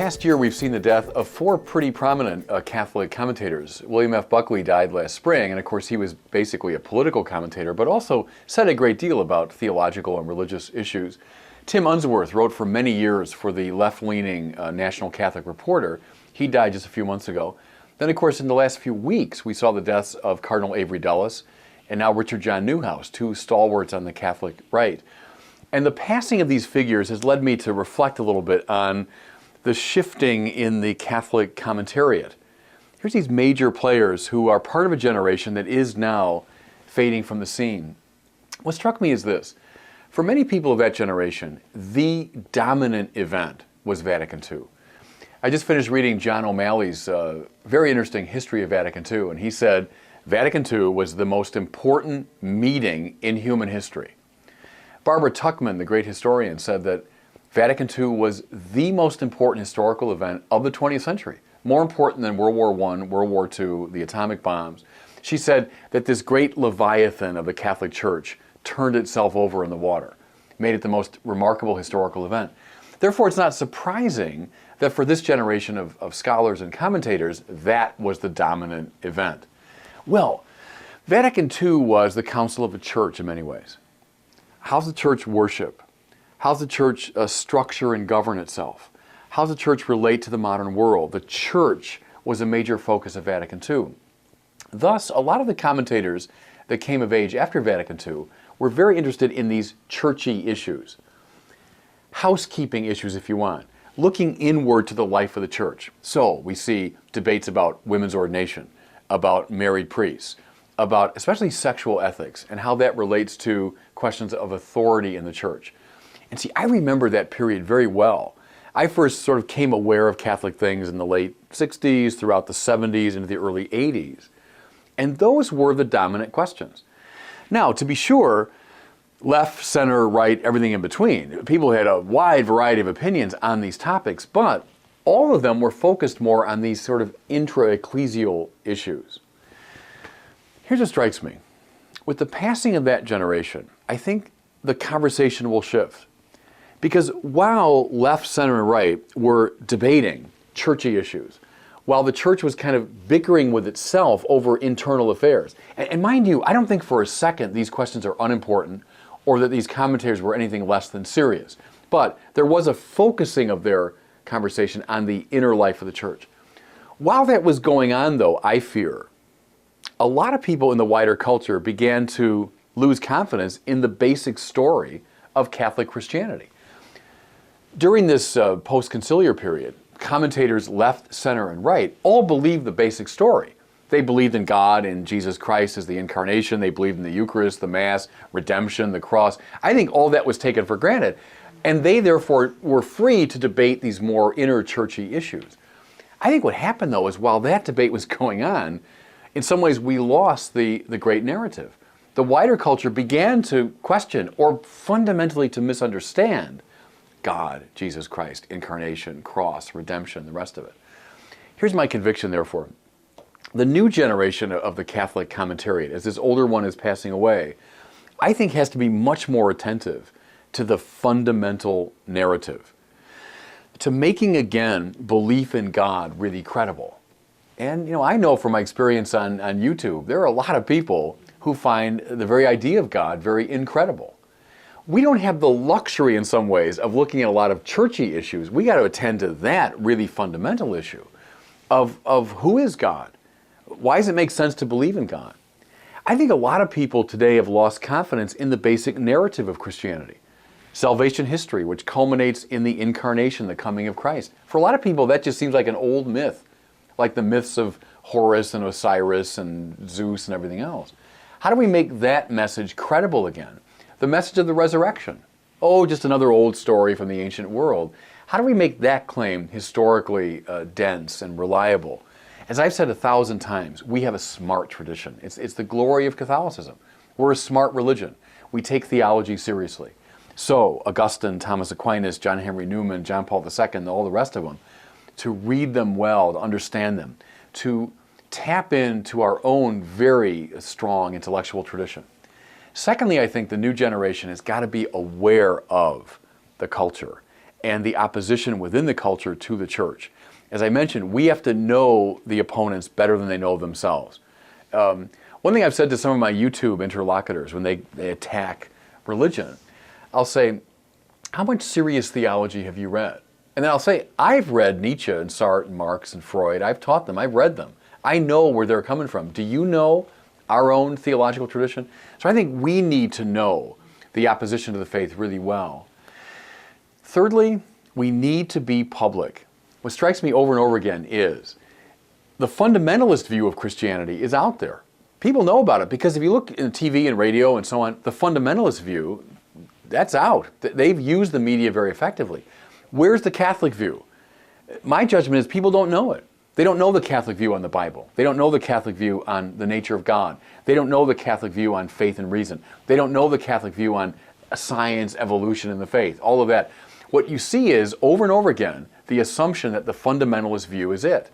past year, we've seen the death of four pretty prominent Catholic commentators. William F. Buckley died last spring, and of course he was basically a political commentator, but also said a great deal about theological and religious issues. Tim Unsworth wrote for many years for the left-leaning National Catholic Reporter. He died just a few months ago. Then, of course, in the last few weeks, we saw the deaths of Cardinal Avery Dulles and now Richard John Neuhaus, two stalwarts on the Catholic right. And the passing of these figures has led me to reflect a little bit on the shifting in the Catholic Commentariat. Here's these major players who are part of a generation that is now fading from the scene. What struck me is this. For many people of that generation, the dominant event was Vatican II. I just finished reading John O'Malley's very interesting history of Vatican II, and he said Vatican II was the most important meeting in human history. Barbara Tuchman, the great historian, said that Vatican II was the most important historical event of the 20th century, more important than World War I, World War II, the atomic bombs. She said that this great leviathan of the Catholic Church turned itself over in the water, made it the most remarkable historical event. Therefore, it's not surprising that for this generation of scholars and commentators, that was the dominant event. Well, Vatican II was the council of the church in many ways. How's the church worship? How's the church structure and govern itself? How's the church relate to the modern world? The church was a major focus of Vatican II. Thus, a lot of the commentators that came of age after Vatican II were very interested in these churchy issues. Housekeeping issues, if you want. Looking inward to the life of the church. So we see debates about women's ordination, about married priests, about especially sexual ethics and how that relates to questions of authority in the church. And see, I remember that period very well. I first sort of came aware of Catholic things in the late 60s, throughout the 70s, into the early 80s. And those were the dominant questions. Now, to be sure, left, center, right, everything in between. People had a wide variety of opinions on these topics, but all of them were focused more on these sort of intra-ecclesial issues. Here's what strikes me. With the passing of that generation, I think the conversation will shift. Because while left, center, and right were debating churchy issues, while the church was kind of bickering with itself over internal affairs, and mind you, I don't think for a second these questions are unimportant or that these commentators were anything less than serious. But there was a focusing of their conversation on the inner life of the church. While that was going on, though, I fear, a lot of people in the wider culture began to lose confidence in the basic story of Catholic Christianity. During this post-conciliar period, commentators left, center, and right all believed the basic story. They believed in God and Jesus Christ as the incarnation. They believed in the Eucharist, the Mass, redemption, the cross. I think all that was taken for granted. And they therefore were free to debate these more inner churchy issues. I think what happened, though, is while that debate was going on, in some ways we lost the great narrative. The wider culture began to question or fundamentally to misunderstand God, Jesus Christ, incarnation, cross, redemption, the rest of it. Here's my conviction, therefore. The new generation of the Catholic Commentariat, as this older one is passing away, I think has to be much more attentive to the fundamental narrative, to making, again, belief in God really credible. And, I know from my experience on YouTube, there are a lot of people who find the very idea of God very incredible. We don't have the luxury in some ways of looking at a lot of churchy issues. We got to attend to that really fundamental issue of who is God? Why does it make sense to believe in God? I think a lot of people today have lost confidence in the basic narrative of Christianity. Salvation history, which culminates in the incarnation, the coming of Christ. For a lot of people, that just seems like an old myth, like the myths of Horus and Osiris and Zeus and everything else. How do we make that message credible again? The message of the resurrection. Oh, just another old story from the ancient world. How do we make that claim historically dense and reliable? As I've said 1,000 times, we have a smart tradition. It's the glory of Catholicism. We're a smart religion. We take theology seriously. So, Augustine, Thomas Aquinas, John Henry Newman, John Paul II, all the rest of them, to read them well, to understand them, to tap into our own very strong intellectual tradition. Secondly, I think the new generation has got to be aware of the culture and the opposition within the culture to the church. As I mentioned, we have to know the opponents better than they know themselves. One thing I've said to some of my YouTube interlocutors when they attack religion, I'll say, how much serious theology have you read? And then I'll say, I've read Nietzsche and Sartre and Marx and Freud. I've taught them. I've read them. I know where they're coming from. Do you know our own theological tradition? So I think we need to know the opposition to the faith really well. Thirdly, we need to be public. What strikes me over and over again is the fundamentalist view of Christianity is out there. People know about it because if you look in TV and radio and so on, the fundamentalist view, that's out. They've used the media very effectively. Where's the Catholic view? My judgment is people don't know it. They don't know the Catholic view on the Bible. They don't know the Catholic view on the nature of God. They don't know the Catholic view on faith and reason. They don't know the Catholic view on science, evolution, and the faith, all of that. What you see is, over and over again, the assumption that the fundamentalist view is it.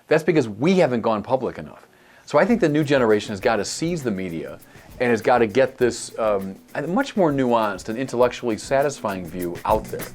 That's because we haven't gone public enough. So I think the new generation has got to seize the media and has got to get this much more nuanced and intellectually satisfying view out there.